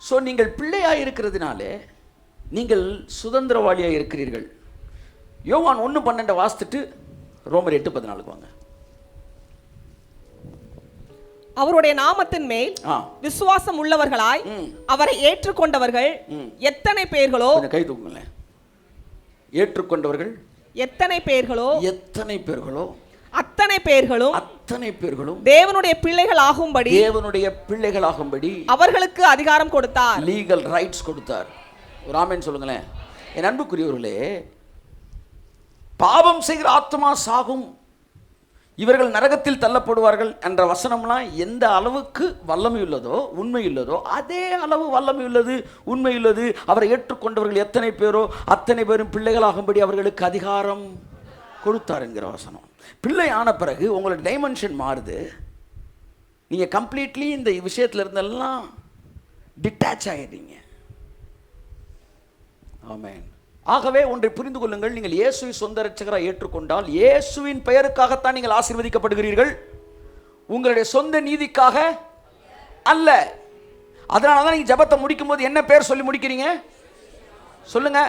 So நீங்கள் பிள்ளையாக இருக்கிறதுனாலே நீங்கள் சுதந்திரவாளியாக இருக்கிறீர்கள். யோவான் 1:12 வாசித்துட்டு ரோமர் 8:14 வாங்க. அவருடைய நாமத்தின் மேல் விசுவாசம் உள்ளவர்களாய் அவரை ஏற்றுக்கொண்டவர்கள் எத்தனை பேர்களோ, கை தூக்குங்களேன். ஏற்றுக்கொண்டவர்கள் எத்தனை பேர்களோ, எத்தனை பேர்களோ அத்தனை பேர்களும் தேவனுடைய பிள்ளைகள் ஆகும்படி அவர்களுக்கு அதிகாரம் கொடுத்தார், லீகல் ரைட்ஸ் கொடுத்தார். ஒரு ஆமென் சொல்லுங்களேன். என் அன்புக்குரியவர்களே, பாவம் செய்கிற ஆத்மா சாகும், இவர்கள் நரகத்தில் தள்ளப்படுவார்கள் என்ற வசனம்லாம் எந்த அளவுக்கு வல்லமையுள்ளதோ உண்மையுள்ளதோ அதே அளவு வல்லமையுள்ளது உண்மையுள்ளது. அவரை ஏற்றுக்கொண்டவர்கள் எத்தனை பேரோ அத்தனை பேரும் பிள்ளைகளாகும்படி அவர்களுக்கு அதிகாரம் கொடுத்தார் என்கிற வசனம். பிள்ளை ஆன பிறகு உங்களோட டைமென்ஷன் மாறுது. நீங்கள் கம்ப்ளீட்லி இந்த விஷயத்துல இருந்தெல்லாம் டிட்டாச் ஆகிடுறீங்க. ஆமென். ஆகவே ஒன்றை புரிந்து கொள்ளுங்கள், நீங்கள் இயேசுவை சொந்த இரட்சகராக ஏற்றுக்கொண்டால் இயேசுவின் பெயருக்காகத்தான் நீங்கள் ஆசீர்வதிக்கப்படுகிறீர்கள், உங்களுடைய சொந்த நீதிக்காக அல்ல. அதனால தான் நீங்கள் ஜெபத்தை முடிக்கும் போது என்ன பேர் சொல்லி முடிக்கிறீங்க சொல்லுங்க?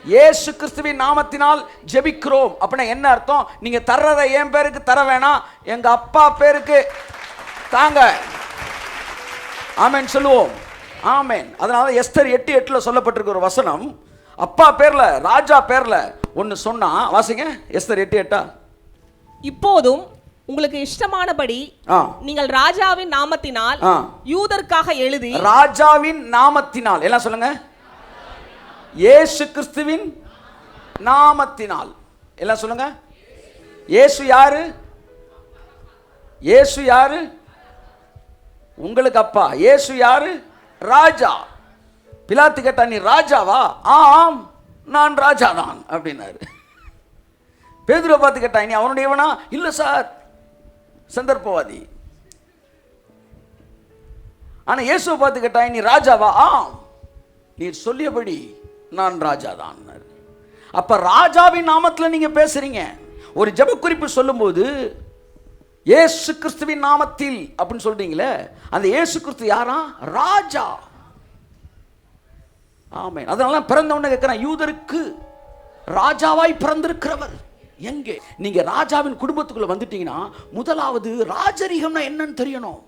இயேசு கிறிஸ்துவின் நாமத்தினால் ஜெபிக்கிறோம். அப்படின்னா என்ன அர்த்தம்? நீங்க தர்றதை என் பேருக்கு தர வேணாம், எங்க அப்பா பேருக்கு தாங்க. ஆமென் சொல்லுவோம். ஆமென். அதனால எஸ்தர் 8:8 சொல்லப்பட்டிருக்கிற ஒரு வசனம், அப்பா பேர்ல ராஜா பேர்ல ஒன்னு சொன்னா வாசிங்க. எஸ்தர் 8:8. இப்போதும் உங்களுக்கு இஷ்டமானபடி நீங்கள் ராஜாவின் நாமத்தினால் யூதருக்காக எழுதி, ராஜாவின் நாமத்தினால் எல்லாம் சொல்லுங்க, இயேசு கிறிஸ்துவின் நாமத்தினால் எல்லாம் சொல்லுங்க. இயேசு யாரு? இயேசு யாரு? உங்களுக்கு அப்பா. இயேசு யாரு? ராஜா. பிலாத்து கேட்டா, நீ ராஜாவா? ஆம், நான் ராஜா தான் அப்படின்னாரு. பேதுருவை பார்த்து கேட்டா, நீ அவனுடையவனா? இல்ல சார், சந்தர்ப்பவாதி. ஆனா இயேசுவை பார்த்து கேட்டா, நீ ராஜாவா? ஆம், நீ சொல்லியபடி நான் ராஜா தான். அப்ப ராஜாவின் நாமத்தில் நீங்க பேசுறீங்க. ஒரு ஜெப குறிப்பு சொல்லும் போது இயேசு கிறிஸ்துவின் நாமத்தில் அப்படின்னு சொல்றீங்களே, அந்த இயேசு கிறிஸ்து யாரா? ராஜா. ஆமென். அதனால பிறந்தவன கேட்கிறேன், யூதருக்கு ராஜாவாய் பிறந்திருக்கிறவர் எங்கே? நீங்க ராஜாவின் குடும்பத்துக்குள்ள வந்துட்டீங்கன்னா முதலாவது ராஜரீகம்னா என்னன்னு தெரியணும்.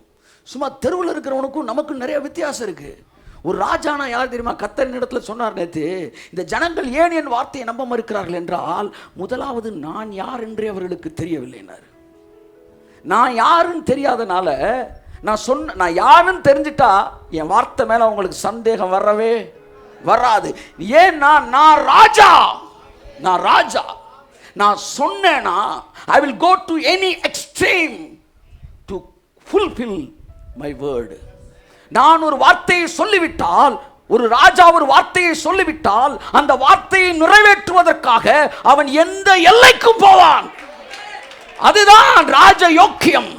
சும்மா தெருவில் இருக்கிறவனுக்கும் நமக்கும் நிறைய வித்தியாசம் இருக்கு. ஒரு ராஜானா யார் தெரியுமா? கர்த்தரின் இடத்துல சொன்னார் நேற்று, இந்த ஜனங்கள் ஏன் என் வார்த்தையை நம்ப மறுக்கிறார்கள் என்றால் முதலாவது நான் யார் என்றே அவர்களுக்கு தெரியவில்லைனார். நான் யாருன்னு தெரியாதனால நான் யாருன்னு தெரிஞ்சிட்டா என் வார்த்தை மேல அவங்களுக்கு சந்தேகம் வரவே வராது. ஏன்னா நான் ராஜா. நான் ராஜா. நான் சொன்னேனா I will go to any extreme to fulfill my word. நான் ஒரு வார்த்தையை சொல்லிவிட்டால், ஒரு ராஜா ஒரு வார்த்தையை சொல்லிவிட்டால் அந்த வார்த்தையை நிறைவேற்றுவதற்காக அவன் எந்த எல்லைக்கும் போவான். அதுதான் ராஜயோக்கியம்.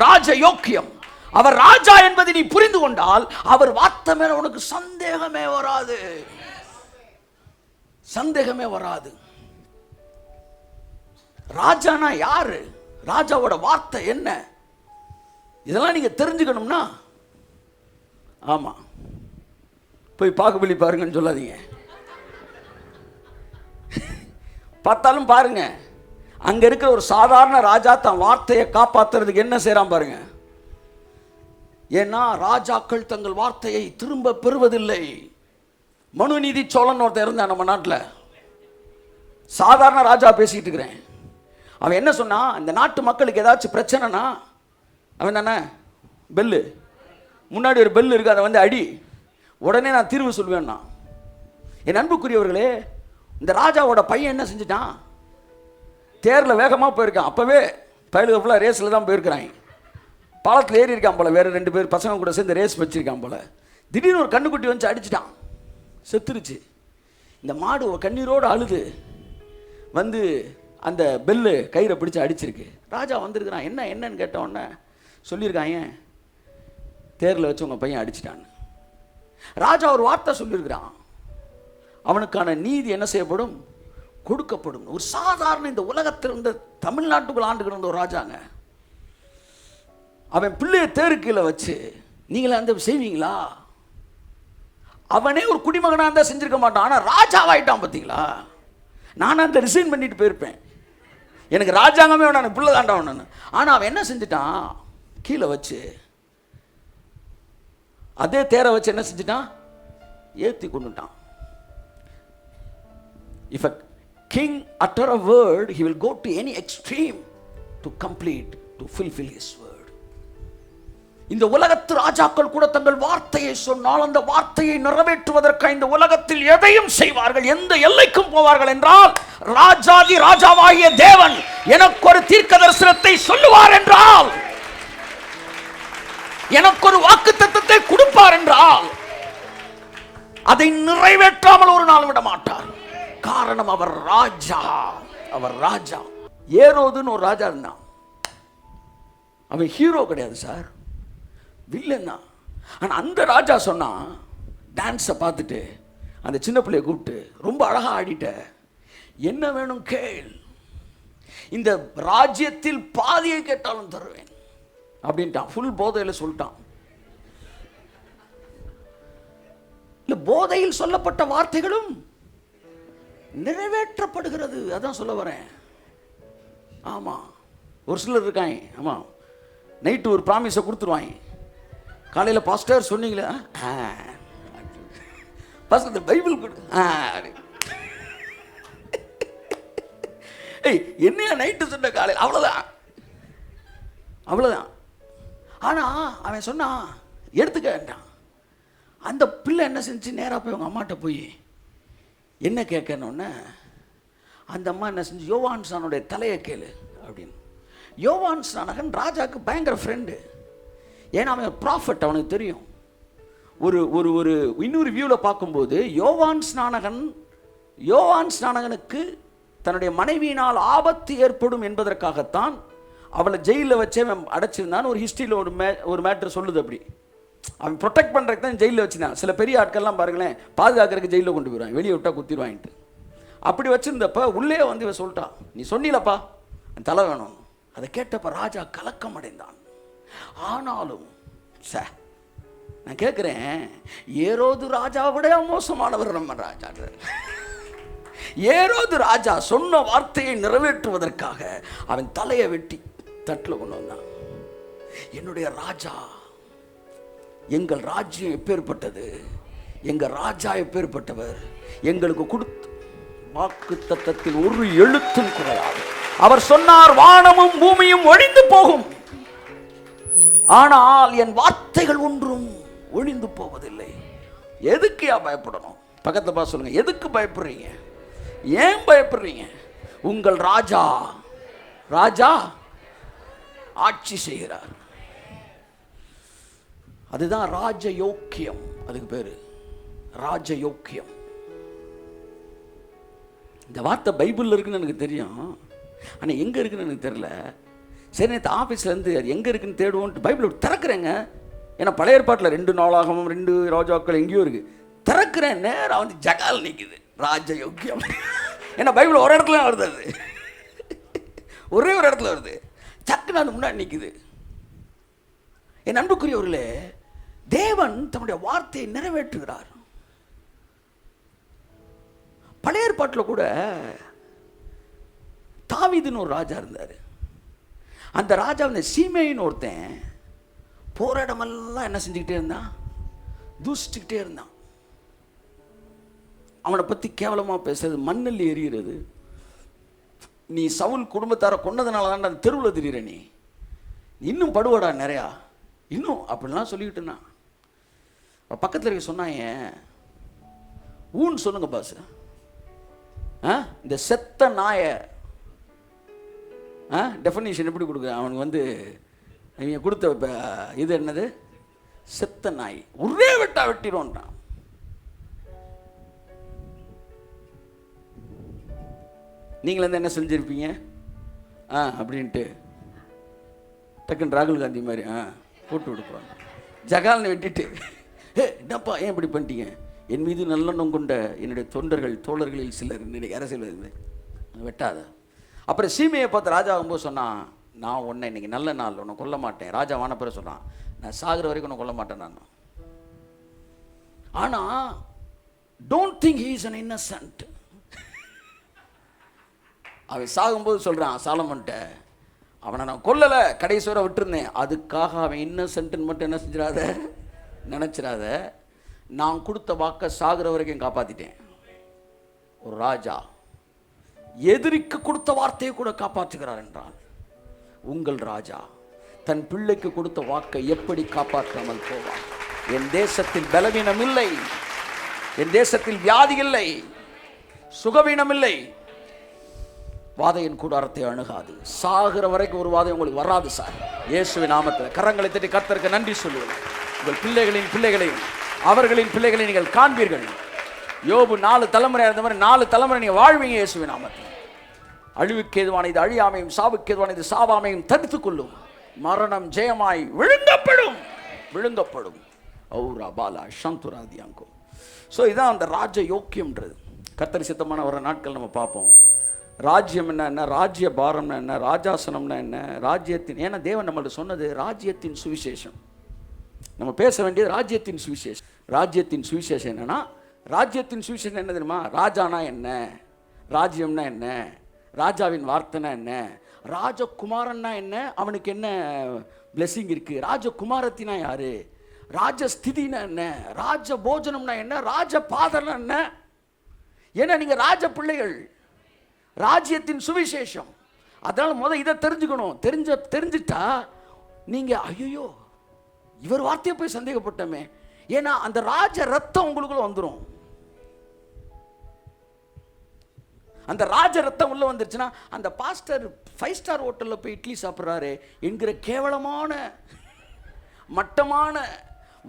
ராஜயோக்கியம். அவர் ராஜா என்பதை நீ புரிந்து கொண்டால் அவர் வார்த்தை மேல உனக்கு சந்தேகமே வராது. சந்தேகமே வராது. ராஜானா யாரு? ராஜாவோட வார்த்தை என்ன? இதெல்லாம் நீங்க தெரிஞ்சுக்கணும்னா, ஆமா, போய் பாகுபலி பாருங்கன்னு சொல்லாதீங்க. பார்த்தாலும் பாருங்க, அங்க இருக்கிற ஒரு சாதாரண ராஜா தன் வார்த்தையை காப்பாத்துறதுக்கு என்ன செய்யறான் பாருங்க. ஏன்னா ராஜாக்கள் தங்கள் வார்த்தையை திரும்ப பெறுவதில்லை. மனுநீதி சோழன் ஒருத்தர் இருந்தான் நம்ம நாட்டில். சாதாரண ராஜா பேசிக்கிட்டு இருக்கிறேன். அவன் என்ன சொன்னா, இந்த நாட்டு மக்களுக்கு ஏதாச்சும் பிரச்சனைனா அவன் தானே பெல்லு, முன்னாடி ஒரு பெல் இருக்கு, அதை வந்து அடி, உடனே நான் தீர்வு சொல்வேன்னா. என் அன்புக்குரியவர்களே, இந்த ராஜாவோட பையன் என்ன செஞ்சிட்டான்? தேரில் வேகமாக போயிருக்கான். அப்போவே பயலுக ஃபுல்லாக ரேஸில் தான் போயிருக்கிறாங்க. பாலத்தில் ஏறி இருக்கான் போல, வேறு 2 பேர் பசங்க கூட சேர்ந்து ரேஸ் வச்சிருக்கான் போல. திடீர்னு ஒரு கண்ணுக்குட்டி வந்து அடிச்சிட்டான், செத்துருச்சு. இந்த மாடு கண்ணீரோடு அழுது வந்து அந்த பெல்லு கயிறை பிடிச்சி அடிச்சிருக்கு. ராஜா வந்திருக்கிறான். என்னன்னு கேட்ட உடனே சொல்லியிருக்காங்க, தேரில் வச்சு உங்கள் பையன் அடிச்சிட்டான்னு. ராஜா ஒரு வார்த்தை சொல்லியிருக்கிறான், அவனுக்கான நீதி என்ன செய்யப்படும்? கொடுக்கப்படும். ஒரு சாதாரண இந்த உலகத்தில் இருந்த தமிழ்நாட்டுக்குள் ஆண்டுகிட்டு இருந்த ஒரு ராஜாங்க. அவன் பிள்ளைய தேரு கீழே வச்சு நீங்களே அந்த செய்வீங்களா? அவனே ஒரு குடிமகனாக இருந்தால் செஞ்சிருக்க மாட்டான். ஆனால் ராஜாவாயிட்டான். பார்த்தீங்களா? நானும் அந்த ரிசைன் பண்ணிட்டு போயிருப்பேன். எனக்கு ராஜாங்கமே வேணாம், பிள்ளை தாண்டா வேணும். ஆனால் அவன் என்ன செஞ்சுட்டான்? கீழே வச்சு அதே தேரை வச்சு என்ன செஞ்சுட்டான்? ஏற்றி கொண்டுட்டான். If a king utter a word, he will go to any extreme to complete, to fulfill his word. இந்த உலகத்து ராஜாக்கள் கூட தங்கள் வார்த்தையை சொன்னால் அந்த வார்த்தையை நிறைவேற்றுவதற்காக இந்த உலகத்தில் எதையும் செய்வார்கள், எந்த எல்லைக்கும் போவார்கள் என்றால், ராஜாதி ராஜாவாகிய தேவன் எனக்கு ஒரு தீர்க்க தரிசனத்தை சொல்லுவார் என்றால், எனக்கு ஒரு வாக்குத்தத்தத்தை கொடுப்பார் என்றால், அதை நிறைவேற்றாமல் ஒரு நாள் விட மாட்டார். காரணம், அவர் ராஜா. அவர் ராஜா. ஏரோதுன்னு ஒரு ராஜா இருந்தான். அவன் ஹீரோ கிடையாது சார், வில்லன் தான். ஆனால் அந்த ராஜா சொன்னா, டான்ஸை பார்த்துட்டு அந்த சின்ன பிள்ளையை கூப்பிட்டு, ரொம்ப அழகா ஆடிட்ட, என்ன வேணும் கேள், இந்த ராஜ்யத்தில் பாதியை கேட்டாலும் தருவேன் அப்படின்ட்டான். ஃபுல் போதையில் சொல்லிட்டான். இல்லை, போதையில் சொல்லப்பட்ட வார்த்தைகளும் நிறைவேற்றப்படுகிறது. அதான் சொல்ல வரேன். ஆமா, ஒரு சிலர் இருக்காங்க. ஆமா, நைட்டு ஒரு ப்ராமிஸை கொடுத்துருவாங்க. காலையில் பாஸ்டர் சொன்னீங்களே, பாஸ்டர் பைபிள் கொடு, ஏய் என்னையா நைட்டு சொன்ன காலையில், அவ்வளோதான் அவ்வளோதான். ஆனால் அவன் சொன்னான் எடுத்துக்க வேண்டாம். அந்த பிள்ளை என்ன செஞ்சு நேராக போய் அவங்க அம்மாட்ட போய் என்ன கேட்கணுன்னு, அந்த அம்மா என்ன செஞ்சு, யோவான் ஸ்நானனுடைய தலையை கேளு அப்படின்னு. யோவான் ஸ்நானகன் ராஜாவுக்கு பயங்கர ஃப்ரெண்டு. ஏன்னா அவன் ப்ராஃபட், அவனுக்கு தெரியும். ஒரு ஒரு ஒரு இன்னொரு வியூவில் பார்க்கும்போது யோவான் ஸ்நானகனுக்கு தன்னுடைய மனைவியினால் ஆபத்து ஏற்படும் என்பதற்காகத்தான் அவளை ஜெயிலில் வச்சே அடைச்சிருந்தான்னு ஒரு ஹிஸ்ட்ரியில் ஒரு மேட்ரு சொல்லுது. அப்படி அவன் ப்ரொடெக்ட் பண்ணுறதுக்கு தான் ஜெயிலில் வச்சுருந்தான். சில பெரிய ஆட்கள்லாம் பாருங்களேன், பாதுகாக்கிறதுக்கு ஜெயிலில் கொண்டு போயிடுவாங்க, வெளியே விட்டால் குத்திடுவான்ட்டு. அப்படி வச்சுருந்தப்ப உள்ளே வந்து இவன் சொல்லிட்டான், நீ சொன்னீலப்பா தலை வேணும். அதை கேட்டப்ப ராஜா கலக்கம் அடைந்தான். ஆனாலும் சார் நான் கேட்குறேன், ஏரோது ராஜாவை விட மோசமானவர் நம்ம ராஜா. ஏரோது ராஜா சொன்ன வார்த்தையை நிறைவேற்றுவதற்காக அவன் தலையை வெட்டி தட்டில் கொண்டு வந்தான். என்னுடைய ராஜா, எங்கள் ராஜ்யம் எப்பேற்பட்டது, எங்கள் ராஜா எப்பேற்பட்டவர், எங்களுக்கு கொடுத்த வாக்கு தத்தத்தில் ஒரு எழுத்தும் குறையாது. அவர் சொன்னார், வானமும் பூமியும் ஒழிந்து போகும், ஆனால் என் வார்த்தைகள் ஒன்றும் ஒழிந்து போவதில்லை. எதுக்கு பயப்படணும்? பக்கத்துல பார்த்து சொல்லுங்க, எதுக்கு பயப்படுறீங்க? ஏன் பயப்படுறீங்க? உங்கள் ராஜா ஆட்சி செய்கிறார். அதுதான் ராஜயோக்கியம். அதுக்கு பேரு ராஜயோக்கியம். இந்த வார்த்தை பைபிளில் இருக்குன்னு எனக்கு தெரியும், ஆனால் எங்கே இருக்குன்னு எனக்கு தெரியல. சரி, நேற்று ஆஃபீஸ்லேருந்து அது எங்கே இருக்குன்னு தேடுவோன்ட்டு பைபிள் திறக்கிறேங்க. ஏன்னா பழைய ஏற்பாட்டில் 2 நாளாகவும் 2 ராஜாக்கள் எங்கேயோ இருக்குது. திறக்கிறேன், நேராக வந்து ஜகால் நிற்குது, ராஜயோக்கியம். ஏன்னா பைபிள் ஒரு இடத்துல வருது, அது ஒரே ஒரு இடத்துல வருது, சக்குன்னு அது முன்னாடி நிற்குது. என் அன்புக்குரியவர்களே, தேவன் தன்னுடைய வார்த்தையை நிறைவேற்றுகிறார். பழைய ஏற்பாட்டில் கூட தாவீதுன்னு ஒரு ராஜா இருந்தார். அந்த ராஜா வந்து சீமேயின்னு ஒருத்தன் போற இடமெல்லாம் என்ன செஞ்சுக்கிட்டே இருந்தான்? தூசிச்சுக்கிட்டே இருந்தான். அவனை பற்றி கேவலமாக பேசுறது, மண்ணில் எரிகிறது. நீ சவுல் குடும்பத்தார கொண்டதுனால தான் அந்த தெருவில் திரிகிற, நீ இன்னும் படுவாடா நிறையா, இன்னும் அப்படிலாம் சொல்லிக்கிட்டு இருந்தான். பக்கத்தில் இருக்க சொன்னாங்க, ஊன்னு சொல்லுங்க பாஸ், இந்த செத்த நாயை டெஃபினிஷன் எப்படி கொடுக்குறேன்? அவனுக்கு வந்து இவங்க கொடுத்த இது என்னது? செத்த நாய். ஒரே வெட்டா வெட்டிடுவான்றான். நீங்கள என்ன செஞ்சிருப்பீங்க அப்படின்ட்டு டக்குன்னு ராகுல் காந்தி மாதிரி போட்டு விடுப்பாங்க. ஜகால்னு வெட்டிட்டு, என்னப்பா ஏன் இப்படி பண்ணிட்டீங்க? என் மீது நல்லெண்ணம் கொண்ட என்னுடைய தொண்டர்கள் தோழர்களில் சிலர் இன்னைக்கு அரசியல் வெட்டாத. அப்புறம் சீமையை பார்த்து ராஜா ஆகும்போது சொன்னான், நான் உன்னை இன்னைக்கு நல்ல நாள், உன்னை கொல்ல மாட்டேன். ராஜா வான பிறகு சொன்னான், நான் சாகுற வரைக்கும் உன்னை கொல்ல மாட்டேன் நான். ஆனா don't think he is an innocent. அவன் சாகும்போது சொல்றான் சாலமன்ட்ட, அவனை நான் கொல்லலை, கடைசி வரை விட்டுருந்தேன், அதுக்காக அவன் இன்னசென்ட்னு மட்டும் என்ன செஞ்சிடாத, நினைச்சிடாத. நான் கொடுத்த வாக்கை சாகுற வரைக்கும் காப்பாத்திட்டேன். ஒரு ராஜா எதிரிக்கு கொடுத்த வார்த்தையை கூட காப்பாற்றுகிறார் என்றால், உங்கள் ராஜா தன் பிள்ளைக்கு கொடுத்த வாக்கை எப்படி காப்பாற்றாமல் போவார்? என் தேசத்தில் பலவீனம் இல்லை, என் தேசத்தில் வியாதி இல்லை, சுகவீனம் இல்லை, வாதையின் கூடாரத்தை அணுகாது. சாகிற வரைக்கும் ஒரு வாதை உங்களுக்கு வராது சார். இயேசுவின் நாமத்தில் கரங்களை தட்டி கர்த்தருக்கு நன்றி சொல்லுங்கள். உங்கள் பிள்ளைகளின் பிள்ளைகளையும் அவர்களின் பிள்ளைகளை நீங்கள் காண்பீர்கள். யோபு 4 தலைமுறை இருந்த மாதிரி 4 தலைமுறை நீங்கள் வாழ்வீங்க இயேசுவின் நாமத்தில். அழிவுக்கு ஏதுவான இது அழியாமையும் சாவுக்கு ஏதுவான இது சாவாமையும் தடுத்துக் கொள்ளும். மரணம் ஜெயமாய் விழுங்கப்படும், விழுங்கப்படும். ஔரா பாலா சந்துராதியாங்கோ. ஸோ இதான் அந்த ராஜ யோக்கியம்ன்றது. கர்த்தர் சித்தமான வர நாட்கள் நம்ம பார்ப்போம். ராஜ்யம் என்ன, ராஜ்ய பாரம்னா என்ன, ராஜாசனம்னா என்ன, ராஜ்யத்தின், ஏன்னா தேவன் நம்மள்ட்ட சொன்னது ராஜ்யத்தின் சுவிசேஷம். நம்ம பேச வேண்டியது ராஜ்யத்தின் சுவிசேஷம். ராஜ்யத்தின் சுவிசேஷம் என்னன்னா, ராஜ்யத்தின் சுவிசேஷம் என்ன தெரியுமா? ராஜானா என்ன, ராஜ்யம்னா என்ன, ராஜாவின் வார்த்தைனா என்ன, ராஜகுமாரன்னா என்ன, அவனுக்கு என்ன பிளெஸிங் இருக்கு, ராஜகுமாரத்தினா யாரு, ராஜஸ்திதினா என்ன, ராஜ போஜனம்னா என்ன, ராஜ பாதம்னா என்ன. ஏன்னா நீங்க ராஜ பிள்ளைகள், ராஜ்யத்தின் சுவிசேஷம். அதனால இதை தெரிஞ்சுக்கணும். தெரிஞ்சுட்டா நீங்க ஐயோ இவர் வார்த்தையை போய் சந்தேகப்பட்டோமே, ஏன்னா அந்த ராஜ ரத்தம் உங்களுக்குள்ள வந்துடும். அந்த ராஜ ரத்தம் உள்ள வந்துருச்சுன்னா, அந்த பாஸ்டர் 5 ஸ்டார் ஹோட்டல்ல போய் இட்லி சாப்பிட்றாரு என்கிற கேவலமான மட்டமான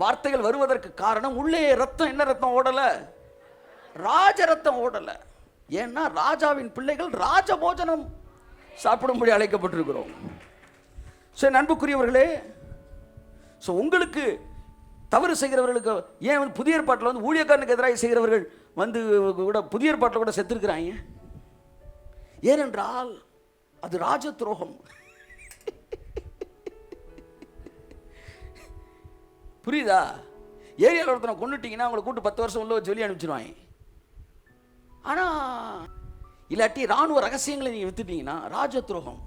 வார்த்தைகள் வருவதற்கு காரணம், உள்ளே ரத்தம், என்ன ரத்தம் ஓடல, ராஜ ரத்தம் ஓடல. ஏன்னா ராஜாவின் பிள்ளைகள் ராஜ போஜனம் சாப்பிடும்படி அழைக்கப்பட்டிருக்கிறோம். ஸோ அன்புக்குரியவர்களே, ஸோ உங்களுக்கு தவறு செய்கிறவர்களுக்கு, ஏன் புதிய ஏற்பாட்டில் ஊழியக்காரனுக்கு எதிராக செய்கிறவர்கள் கூட புதிய ஏற்பாட்டில் கூட செத்துருக்கிறாங்க. ஏனென்றால் அது ராஜ துரோகம். புரியுதா? ஏரியாவில் ஒருத்தனை கொண்டுட்டீங்கன்னா அவங்களை கூட்டு 10 வருஷம் உள்ள சொல்லி அனுப்பிச்சிருவாங்க. ஆனா இல்லாட்டி ராணுவ ரகசியங்களை நீங்க வித்துட்டீங்கன்னா ராஜ துரோகம்.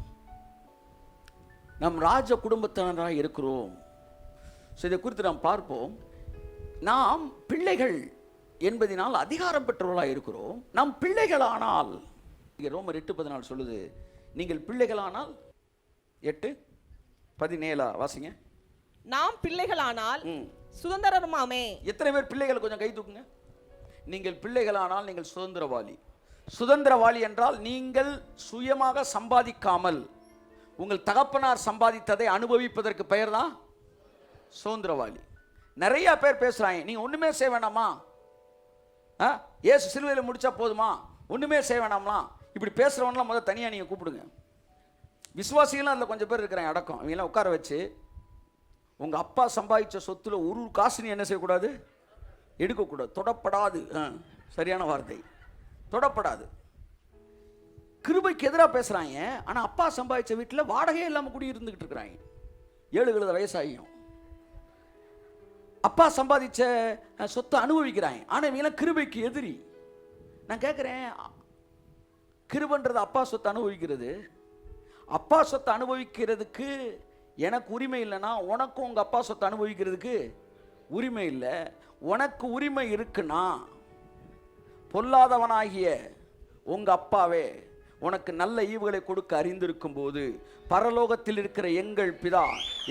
நம் ராஜ குடும்பத்தினராக இருக்கிறோம். இதை குறித்து நாம் பார்ப்போம். நாம் பிள்ளைகள் என்பதனால் அதிகாரம் பெற்றவர்களாக இருக்கிறோம். நாம் பிள்ளைகளானால், ரோமர் 8:14 சொல்லுது, நீங்கள் பிள்ளைகளானால் 8:17 வாசிங்க. நாம் பிள்ளைகளானால் சுதந்திரமாமே. எத்தனை பேர் பிள்ளைகள்? கொஞ்சம் கை தூக்குங்க. நீங்கள் பிள்ளைகளானால் நீங்கள் சுதந்திரவாளி. சுதந்திரவாளி என்றால் நீங்கள் சுயமாக சம்பாதிக்காமல் உங்கள் தகப்பனார் சம்பாதித்ததை அனுபவிப்பதற்கு பெயர் தான் சுதந்திரவாளி. நிறைய பேர் பேசுறாங்க, நீங்க ஒண்ணுமே செய்ய வேண்டாமா, இயேசு சிலுவையில் முடிச்சா போதுமா, ஒண்ணுமே செய்ய வேண்டாம்லாம். இப்படி பேசுறவன்லாம் முதல்ல தனியா நீங்க கூப்பிடுங்க. விசுவாசிகளும் அதில் கொஞ்சம் பேர் இருக்கிறாங்க அடக்கம். அவங்களாம் உட்கார வச்சு, உங்க அப்பா சம்பாதிச்ச சொத்துல ஒரு காசு நீ என்ன செய்யக்கூடாது, எடுக்கக்கூடாது, தொடப்படாது. சரியான வார்த்தை, தொடப்படாது. கிருபைக்கு எதிராக பேசுறாங்க. ஆனா அப்பா சம்பாதிச்ச வீட்டில் வாடகையே இல்லாமல் குடி இருந்துகிட்டு இருக்கிறாங்க. 7 வயசாகியும் அப்பா சம்பாதிச்ச சொத்தை அனுபவிக்கிறாங்க. ஆனா இவங்க கிருபைக்கு எதிரி. நான் கேட்கிறேன், கிருபன்றது அப்பா சொத்தை அனுபவிக்கிறது. அப்பா சொத்தை அனுபவிக்கிறதுக்கு எனக்கு உரிமை இல்லைன்னா உனக்கும் உங்க அப்பா சொத்தை அனுபவிக்கிறதுக்கு உரிமை இல்லை. உனக்கு உரிமை இருக்குன்னா பொல்லாதவனாகிய உங்க அப்பாவே உனக்கு நல்ல ஈவுகளை கொடுக்க அறிந்திருக்கும் போது பரலோகத்தில் இருக்கிற எங்கள் பிதா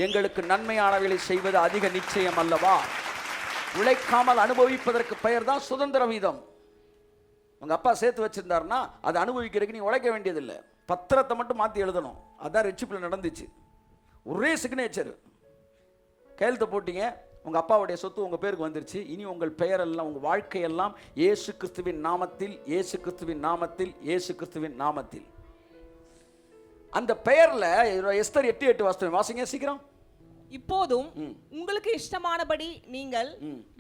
எங்களுக்கு நன்மையானவைகளை செய்வது அதிக நிச்சயம் அல்லவா? உழைக்காமல் அனுபவிப்பதற்கு பெயர் தான் சுதந்திர வீதம். உங்க அப்பா சேர்த்து வச்சிருந்தாருன்னா அதை அனுபவிக்கிறதுக்கு நீ உழைக்க வேண்டியதில்லை. பத்திரத்தை மட்டும் மாற்றி எழுதணும். அதான் ரட்சிப்பில் நடந்துச்சு. ஒரே சிக்னேச்சர் கையெழுத்து போட்டீங்க, உங்க அப்பாவுடைய சொத்து உங்க பேருக்கு வந்துருச்சு. இனி உங்கள் பெயரெல்லாம், உங்க வாழ்க்கையெல்லாம் இயேசு கிறிஸ்துவின் நாமத்தில், இயேசு கிறிஸ்துவின் நாமத்தில், இயேசு கிறிஸ்துவின் நாமத்தில். அந்த பெயர்ல எஸ்தர் 8:8 வாசிங்க சீக்கிரம். இப்போதும் உங்களுக்கு இஷ்டமானபடி நீங்கள்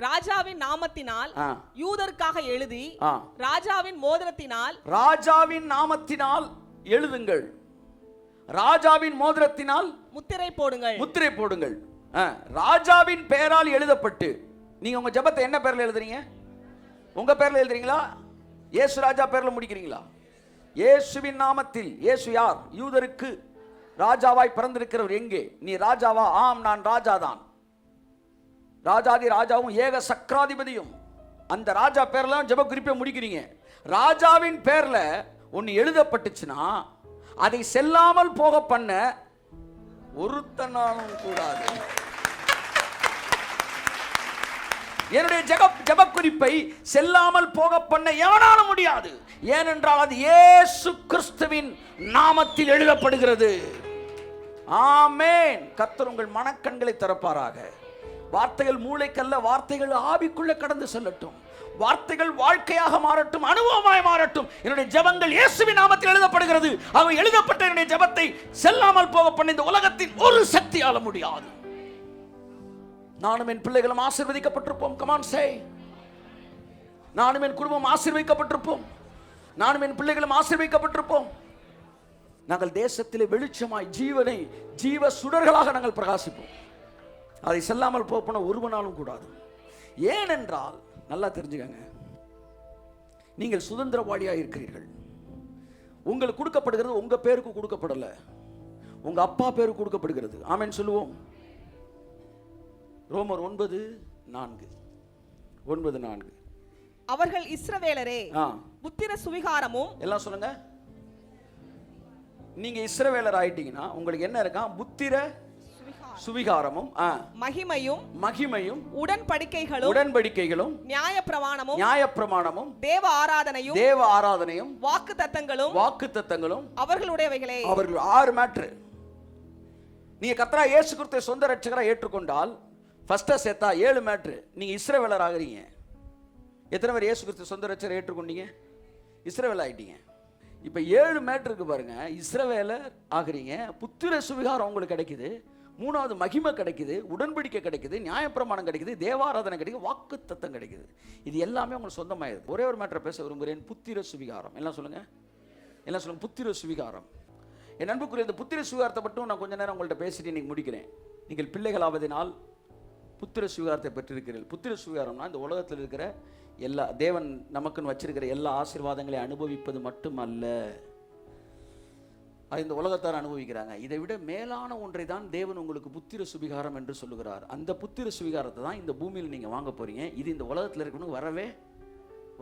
ராஜாவின் நாமத்தினால் யூதருக்காக எழுதி ராஜாவின் மோதிரத்தினால், ராஜாவின் நாமத்தினால் எழுதுங்கள், ராஜாவின் மோதிரத்தினால் முத்திரை போடுங்கள். முத்திரை போடுங்கள். ராஜாவின் பெயரால் எழுதப்பட்டு நீங்க உங்க ஜெபத்தை என்ன பேர்ல எழுதுறீங்க? உங்க பேர்ல எழுதுறீங்களா? இயேசு ராஜா பேர்ல முடிக்கிறீங்களா? இயேசுவின் நாமத்தில். இயேசு யார்? யூதருக்கு ராஜாவாய் பிறந்திருக்கிறவர். எங்கே? நீ ராஜாவா? ஆம், நான் ராஜாதான். ராஜாதி ராஜாவும் ஏக சக்கராதிபதியும். அந்த ராஜா பேர்ல ஜெப குறிப்பை முடிக்கிறீங்க. ராஜாவின் பேர்ல ஒன்னு எழுதப்பட்டுச்சுன்னா அதை செல்லாமல் போக பண்ண ஒருத்தனாலும் கூடாது. என்னுடைய ஜெப குறிப்பை செல்லாமல் போக பண்ண எவனாலும் முடியாது. ஏனென்றால் அது இயேசு கிறிஸ்துவின் நாமத்தில் எழுதப்படுகிறது. ஆமென். கர்த்தர் உங்கள் மனக்கண்களை திறப்பாராக. வார்த்தைகள் மூளைக்கல்ல, வார்த்தைகள் ஆவிக்குள்ள கடந்து செல்லட்டும். வார்த்தைகள் வாழ்க்கையாக மாறட்டும், அனுபவமாய் மாறட்டும். என்னுடைய ஜெபங்கள் இயேசுவின் நாமத்தில் எழுதப்படுகிறது. அவை எழுதப்பட்ட என்னுடைய ஜெபத்தை செல்லாமல் போக பண்ண இந்த உலகத்தின் ஒரு சக்தியால முடியாது. நானும் என் பிள்ளைகளும் ஆசீர்வதிக்கப்பட்டிருப்போம். கமான் சே. நானும் என் குடும்பம் ஆசீர்வதிக்கப்பட்டிருப்போம். நானும் என் பிள்ளைகளும் ஆசீர்வதிக்கப்பட்டிருப்போம். நாங்கள் தேசத்திலே வெளிச்சமாய் ஜீவனை ஜீவ சுடர்களாக நாங்கள் பிரகாசிப்போம். அதை செல்லாமல் போன ஒருவனாலும் கூடாது. ஏனென்றால் நல்லா தெரிஞ்சுக்கங்க, நீங்கள் சுதந்திரவாளியாக இருக்கிறீர்கள். உங்களுக்கு கொடுக்கப்படுகிறது உங்க பேருக்கு கொடுக்கப்படல, உங்க அப்பா பேருக்கு கொடுக்கப்படுகிறது. ஆமென் சொல்லுவோம். ரோமர் 9:4. அவர்கள் இஸ்ரவேலரே, புத்திர சுவிகாரமும். எல்லாம் சொல்லுங்க. நீங்க இஸ்ரவேலர் ஆயிட்டீங்கன்னா உங்களுக்கு என்ன இருக்கா? புத்திர சுவிகாரமும், மகிமையும், உடன்படிக்கைகளும், நியாயப்பிரமாணமும், தேவ ஆராதனையும், வாக்குத்தத்தங்களும் அவர்களுடையவைகளே. அவர்கள் 6 மேட்டர். நீங்க கர்த்தராகிய இயேசு கிறிஸ்துவை சொந்த இரட்சகராக ஏற்றுக்கொண்டால் ஃபர்ஸ்டா சேர்த்தா 7 மேட்டர். நீங்க இஸ்ரவேலர் ஆகிறீங்க. எத்தனை பேர் இயேசு கிறிஸ்து சொந்த இரட்சகரை ஏற்றுக்கொண்டீங்க? இஸ்ரவேல் ஆயிட்டீங்க. இப்ப 7 மேட்டர் இருக்கு பாருங்க. இஸ்ரவேலர் ஆகிறீங்க, புத்திர சுவிகாரம் உங்களுக்கு கிடைக்குது, 3வது மகிமை கிடைக்குது, உடன்படிக்கை கிடைக்குது, நியாயப்பிரமாணம் கிடைக்குது, தேவாராதனை கிடைக்குது, வாக்கு தத்தம் கிடைக்குது. இது எல்லாமே உங்களுக்கு சொந்தமாயிருது. ஒரே ஒரு மேட்டரை பேச விரும்புகிறேன். புத்திர சுவிகாரம். எல்லாம் சொல்லுங்க. புத்திர சுவிகாரம். என் அன்புக்குரிய இந்த புத்திர சுவிகாரத்தை மட்டும் நான் கொஞ்ச நேரம் உங்கள்கிட்ட பேசிட்டு இன்னைக்கு முடிக்கிறேன். நீங்கள் பிள்ளைகளாவதினால் புத்திர சுவிகாரத்தை பெற்றிருக்கிறீர்கள். புத்திர சுவிகாரம்னா இந்த உலகத்தில் இருக்கிற எல்லா தேவன் நமக்குன்னு வச்சிருக்கிற எல்லா ஆசீர்வாதங்களையும் அனுபவிப்பது மட்டுமல்ல, அது இந்த உலகத்தார் அனுபவிக்கிறாங்க. இதை விட மேலான ஒன்றை தான் தேவன் உங்களுக்கு புத்திர சுவிகாரம் என்று சொல்லுகிறார். அந்த புத்திர சுவிகாரத்தை தான் இந்த பூமியில் நீங்கள் வாங்க போறீங்க. இது இந்த உலகத்தில் இருக்கணும் வரவே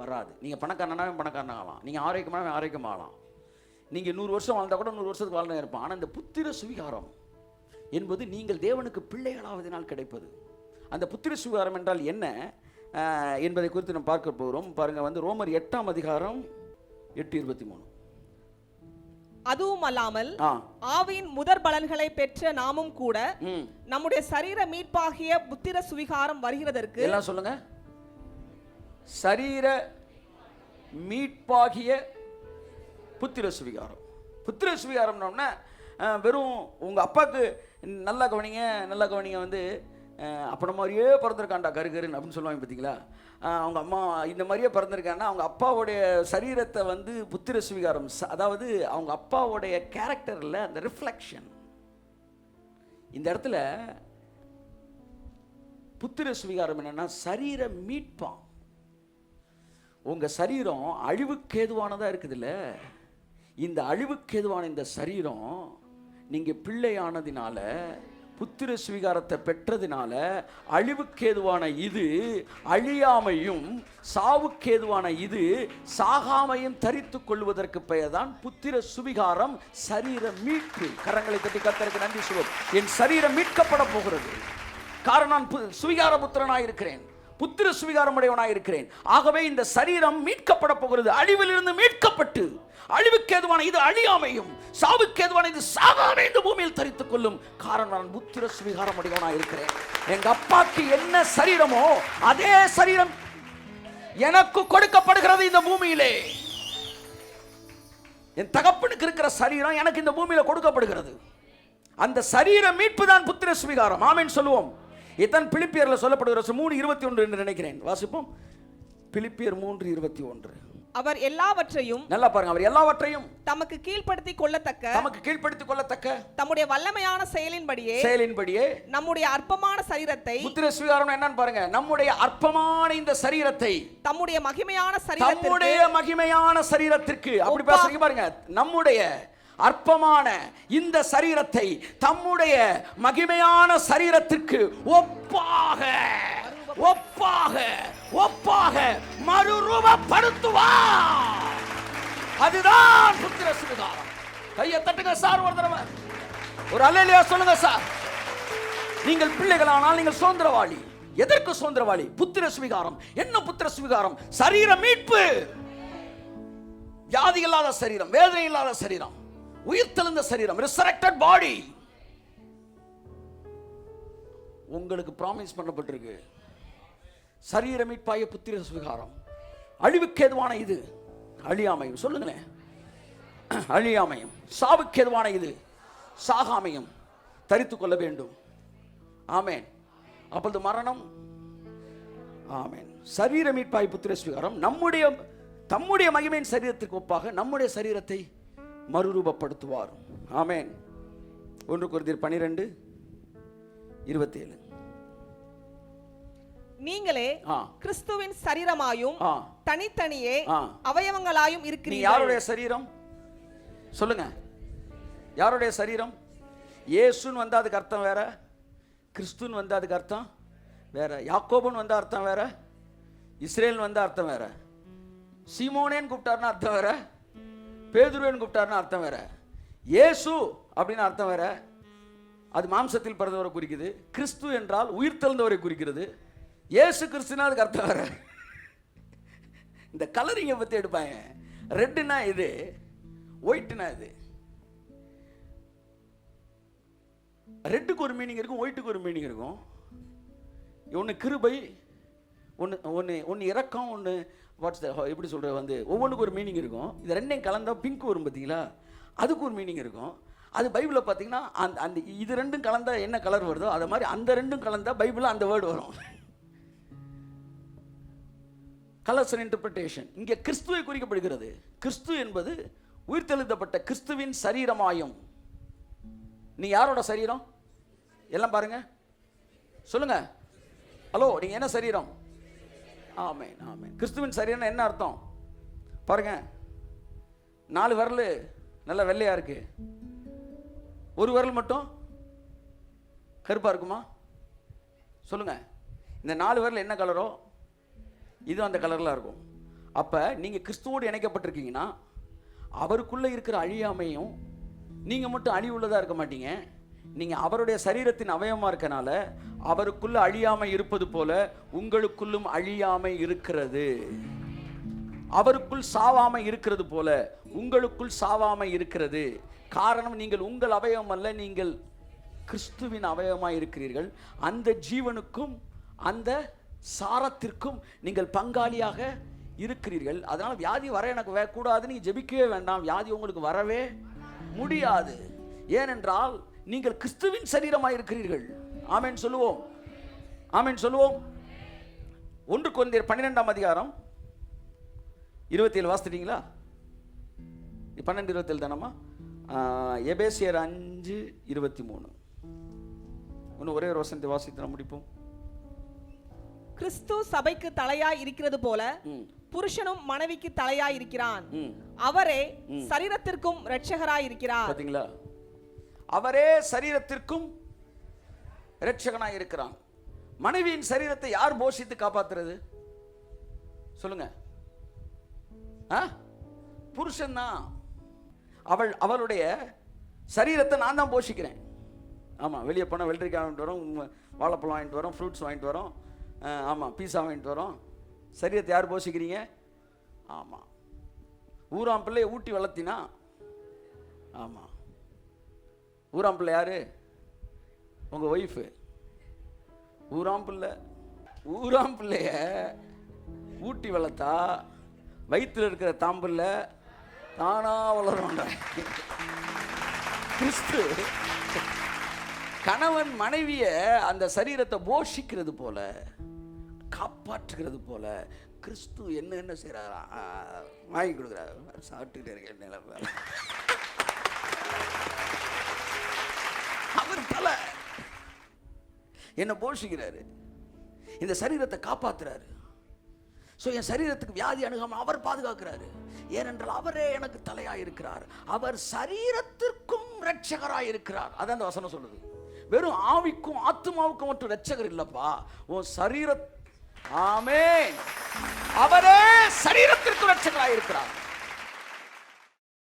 வராது. நீங்கள் பணக்காரனாவே பணக்காரனாகலாம், நீங்கள் ஆரோக்கியமானவே ஆரோக்கியமாகலாம், நீங்கள் 100 வருஷம் வாழ்ந்தால் கூட 100 வருஷத்துக்கு வாழ்ந்தா இருப்பான். ஆனால் இந்த புத்திர சுவிகாரம் என்பது நீங்கள் தேவனுக்கு பிள்ளைகளாவதினால் கிடைப்பது. அந்த புத்திர சுவிகாரம் என்றால் என்ன என்பதை குறித்து நம்ம பார்க்க போகிறோம். பாருங்க, ரோமர் 8:23. அதுவும் அல்லாமல் ஆவியின் முதற் பலன்களை பெற்ற நாமும் கூட நம்முடைய சரீர மீட்பாகிய புத்திர சுவிகாரம் வருகிறதற்கு. எல்லாம் சொல்லுங்க. சரீர மீட்பாகிய புத்திர சுவிகாரம். புத்திர சுவிகாரம்னா வெறும் உங்க அப்பாவுக்கு நல்லா கவனிங்க அப்போ மாதிரியே பிறந்திருக்காண்டா கருகருன்னு அப்படின்னு சொல்லுவாங்க பார்த்தீங்களா? அவங்க அம்மா இந்த மாதிரியே பிறந்திருக்காங்கன்னா அவங்க அப்பாவுடைய சரீரத்தை புத்திர சுவிகாரம், அதாவது அவங்க அப்பாவுடைய கேரக்டரில் அந்த ரிஃப்ளெக்ஷன். இந்த இடத்துல புத்திர சுவிகாரம் என்னன்னா சரீர மீட்பான். உங்க சரீரம் அழிவுக்கேதுவானதா இருக்குதுல்ல, இந்த அழிவுக்கேதுவான இந்த சரீரம் நீங்க பிள்ளையானதினால புத்திர சுவிகாரத்தை பெற்றதினால அழிவுக்கேதுவான இது அழியாமையும் சாவுக்கேதுவான இது சாகாமையும் தரித்து கொள்வதற்கு பெயர் தான் புத்திர சுவிகாரம், சரீர மீட்பு. கரங்களை தட்டி கர்த்தருக்கு நன்றி சொல்வோம். என் சரீரம் மீட்கப்பட போகிறது. காரணம் நான் சுவிகார புத்திரனாயிருக்கிறேன், புத்திர சுவிகாரம் உடையவனாயிருக்கிறேன். ஆகவே இந்த சரீரம் மீட்கப்பட போகிறது. அழிவிலிருந்து மீட்கப்பட்டு அழிவுக்கேதுவான இது அழியாமையும் சாவுக்கேதுவான இது சாகாமை இந்த பூமியில் தரித்துக் கொள்ளும். காரணம் நான் புத்திர சுவிகாரம் உடையவனாயிருக்கிறேன். எங்க அப்பாக்கு என்ன சரீரமோ அதே சரீரம் எனக்கு கொடுக்கப்படுகிறது இந்த பூமியிலே. என் தகப்பனுக்கு இருக்கிற சரீரம் எனக்கு இந்த பூமியில கொடுக்கப்படுகிறது. அந்த சரீர மீட்பு தான் புத்திர சுவிகாரம். ஆமென் சொல்லுவோம். இதான் பிலிப்பியர்ல சொல்லப்படுகிற 3:21 என்று நினைக்கிறேன். வாசிப்போம். பிலிப்பியர் 3:21. அவர் எல்லாவற்றையும், நல்லா பாருங்க, அவர் எல்லாவற்றையும் தமக்கு கீழ்ப்படுத்திக் கொள்ளத்தக்க தம்முடைய வல்லமையான செயலின்படியே நம்முடைய அற்பமான சரீரத்தை, புத்திர சுவீகாரம் என்னன்னு பாருங்க, நம்முடைய அற்பமான இந்த சரீரத்தை தம்முடைய மகிமையான சரீரத்திற்கு, அப்படி பேசுறீங்க பாருங்க, நம்முடைய அற்பமான இந்த சரீரத்தை தம்முடைய மகிமையான சரீரத்திற்கு ஒப்பாக மறுரூபப்படுத்துவார். அதுதான் புத்திர சுவீகாரம். கையை தட்டுங்க சார், ஒரு தடவை ஒரு அல்லேலூயா சொல்லுங்க சார். நீங்கள் பிள்ளைகளானால் நீங்கள் சுதந்திரவாளி. எதற்கு சுதந்திரவாளி? புத்திர சுவீகாரம். என்ன புத்திர சுவீகாரம்? சரீர மீட்பு. வியாதி இல்லாத சரீரம், வேதனை இல்லாத சரீரம், உயிர்த்தெழுந்த சரீரம், resurrected body. உங்களுக்கு ப்ராமிஸ் பண்ணப்பட்டிருக்கு. சரீர மீட்பாய புத்திர சுவீகாரம். அழிவுக்கு ஏதுவான இது அழியாமையும், சொல்லுங்களேன், அழியாமையும். சாவுக்கு ஏதுவான இது சாகாமையும் தரித்துக் கொள்ள வேண்டும். ஆமென். அப்பொழுது மரணம். ஆமென். சரீர மீட்பாய் புத்திர சுவீகாரம் தம்முடைய மகிமையின் சரீரத்திற்கு ஒப்பாக நம்முடைய சரீரத்தை மறுரூபப்படுத்துவார். ஆமென். 1 கொரிந்தியர் 12:27. நீங்களே கிறிஸ்துவின் சரீரமாயும் தனித்தனியே அவயவங்களாயும் இருக்கிறீர்கள். யாருடைய சரீரம்? சொல்லுங்க, யாருடைய சரீரம்? இயேசுன்னு வந்தா அதுக்கு அர்த்தம் வேற, கிறிஸ்துன்னு வந்தா அதுக்கு அர்த்தம் வேற, யாக்கோபுன்னு வந்தா அர்த்தம் வேற, இஸ்ரேல் வந்தா அர்த்தம் வேற, சீமோனேன்னு கூப்பிட்டாருன்னா அர்த்தம் வேற, பேதுருவேன்னு கூப்பிட்டாருன்னா அர்த்தம் வேற, இயேசு அப்படின்னு அர்த்தம் வேற. அது மாம்சத்தில் பிறந்தவரை குறிக்குது. கிறிஸ்து என்றால் உயிர்த்தெழுந்தவரை குறிக்கிறது. இயேசு கிறிஸ்துனா அதுக்கு அர்த்தம் வேற. இந்த கலரிங்கை பத்தி எடுப்பாங்க. ரெட்டுனா இது, ஒயிட்னா இது. ரெட்டுக்கு ஒரு மீனிங் இருக்கும், ஒயிட்டுக்கு ஒரு மீனிங் இருக்கும். ஒன்று கிருபை, ஒன்று இரக்கம், ஒன்று எப்படி சொல்கிறது வந்து ஒவ்வொன்றுக்கு ஒரு மீனிங் இருக்கும். இது ரெண்டையும் கலந்தால் பிங்க் வரும் பார்த்தீங்களா, அதுக்கு ஒரு மீனிங் இருக்கும். அது பைபிளில் பார்த்தீங்கன்னா அந்த இது ரெண்டும் கலந்தால் என்ன கலர் வருதோ அது மாதிரி அந்த ரெண்டும் கலந்தால் பைபிளில் அந்த வேர்டு வரும். Colours and interpretation. இங்கே கிறிஸ்துவை குறிக்கப்படுகிறது. கிறிஸ்து என்பது உயிர்த்தெழுந்தப்பட்ட கிறிஸ்துவின் சரீரமாயும். நீ யாரோட சரீரம்? எல்லாம் பாருங்க, சொல்லுங்க. ஹலோ, நீங்க என்ன சரீரம்? ஆமென், ஆமென். கிறிஸ்துவின் சரீரம் என்ன அர்த்தம் பாருங்க. 4 விரல் நல்ல வெள்ளையா இருக்கு, ஒரு விரல் மட்டும் கருப்பா இருக்குமா? சொல்லுங்க. இந்த 4 விரல் என்ன கலரோ இது அந்த கலர்ல இருக்கும். அப்ப நீங்க கிறிஸ்துவோடு இணைக்கப்பட்டிருக்கீங்கன்னா அவருக்குள்ள இருக்கிற அழியாமையும், நீங்க மட்டும் அழிவுள்ளதா இருக்க மாட்டீங்க. நீங்க அவருடைய சரீரத்தின் அவயவமா இருக்கனால அவருக்குள்ள அழியாமை இருப்பது போல உங்களுக்குள்ளும் அழியாமை இருக்கிறது. அவருக்குள் சாவாமை இருக்கிறது போல உங்களுக்குள் சாவாமை இருக்கிறது. காரணம், நீங்கள் உங்கள் அவயவம் அல்ல, நீங்கள் கிறிஸ்துவின் அவயவமாய் இருக்கிறீர்கள். அந்த ஜீவனுக்கும் அந்த சாரத்திற்கும் நீங்கள் பங்காளியாக இருக்கிறீர்கள். அதனால வியாதி வர எனக்கு கூடாது, நீங்க ஜெபிக்கவே வேண்டாம். வியாதி உங்களுக்கு வரவே முடியாது. ஏனென்றால் நீங்கள் கிறிஸ்துவின் சரீரமாய் இருக்கிறீர்கள். ஆமென் சொல்லுவோம், ஆமென் சொல்லுவோம். 1 கொரிந்தியர் 12:27 வாசிட்டீங்களா? 12:27 தானம்மா? எபேசியர் 5:23. இன்னும் ஒரே ஒரு வசனத்தை வாசித்து முடிப்போம். கிறிஸ்து சபைக்கு தலையாய் இருக்கிறது போல புருஷனும் மனைவிக்கு தலையாய் இருக்கிறான். அவரே சரீரத்திற்கும் இரட்சகராய் இருக்கிறார். பாத்தீங்களா? அவரே சரீரத்திற்கும் இரட்சகனாய் இருக்கிறான். மனைவியின் சரீரத்தை யார் போஷித்து காப்பாத்துறது? சொல்லுங்க. புருஷன் தான். அவளுடைய சரீரத்தை நான் தான் போஷிக்கிறேன். ஆமா, வெளியே போனால் வெள்ளரிக்காய் வாங்கிட்டு வரோம், வாழைப்பழம் வாங்கிட்டு வரோம், ஃப்ரூட்ஸ் வாங்கிட்டு வரோம், ஆமா பீஸா வாங்கிட்டு வரோம். சரீரத்தை யார் போஷிக்கிறீங்க? ஆமா. ஊராம் பிள்ளையை ஊட்டி வளர்த்தினா, ஆமா, ஊராம் பிள்ளை யாரு? உங்க ஒய்ஃபு. ஊராம் பிள்ளைய ஊட்டி வளர்த்தா வயிற்றுல இருக்கிற தாம்புல தானா வளரும். கிறிஸ்து கணவன் மனைவிய அந்த சரீரத்தை போஷிக்கிறது போல காப்பாற்றுகிறது போல கிறிஸ்து என்ன செய்யறாரா? வாங்கி கொடுக்குறாரு. சாப்பிட்டுட்டே இருக்கேன். அவர் தலை என்ன போஷிக்கிறாரு, இந்த சரீரத்தை காப்பாத்துறாரு. ஸோ என் சரீரத்துக்கு வியாதி அணுகாம அவர் பாதுகாக்கிறாரு. ஏனென்றால் அவரே எனக்கு தலையாய் இருக்கிறார். அவர் சரீரத்திற்கும் இரட்சகராய் இருக்கிறார். அதான் அந்த வசனம் சொல்லுது. வெறும் ஆவிக்கும் ஆத்மாவுக்கும் மட்டும் இரட்சகர் இல்லப்பா, உன் சரீர. ஆமென். அவரே சரீரத்திற்கும் இரட்சகராய் இருக்கிறார்.